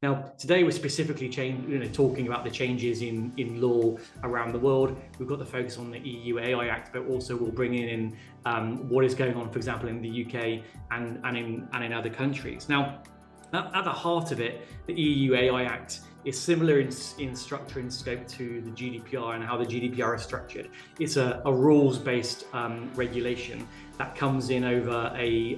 Now, today we're specifically talking about the changes in law around the world. We've got the focus on the EU AI Act, but also we'll bring in what is going on, for example, in the UK and in other countries. Now, at the heart of it, the EU AI Act is similar in structure and scope to the GDPR and how the GDPR is structured. It's a rules-based regulation that comes in over a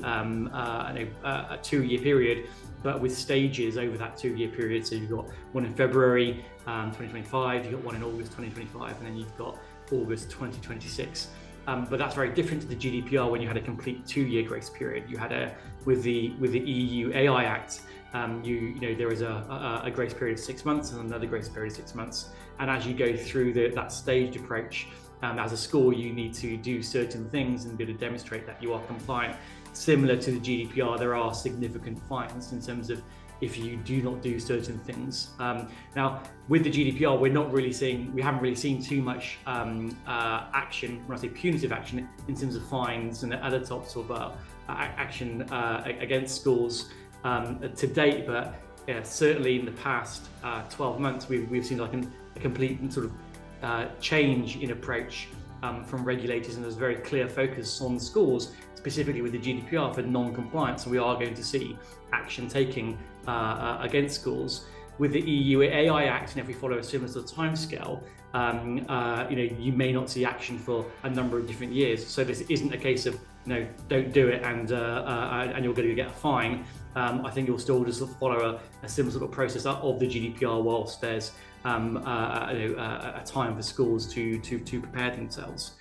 2-year period, but with stages over that 2-year period. So you've got one in February 2025, you've got one in August 2025, and then you've got August 2026. But that's very different to the GDPR when you had a complete 2-year grace period. You had with the EU AI Act, there is a grace period of 6 months and another grace period of 6 months. And as you go through that staged approach, as a school, you need to do certain things and be able to demonstrate that you are compliant. Similar to the GDPR, there are significant fines in terms of if you do not do certain things. Now, with the GDPR, we haven't really seen too much action, when I say punitive action, in terms of fines and other types of action against schools to date. But certainly in the past 12 months, we've seen like a complete sort of change in approach from regulators, and there's a very clear focus on schools, specifically with the GDPR for non-compliance. So we are going to see action taking against schools. With the EU AI Act, and if we follow a similar sort of timescale, you may not see action for a number of different years. So this isn't a case of don't do it and you're going to get a fine. I think you'll still just follow a similar sort of process of the GDPR whilst there's a time for schools to prepare themselves.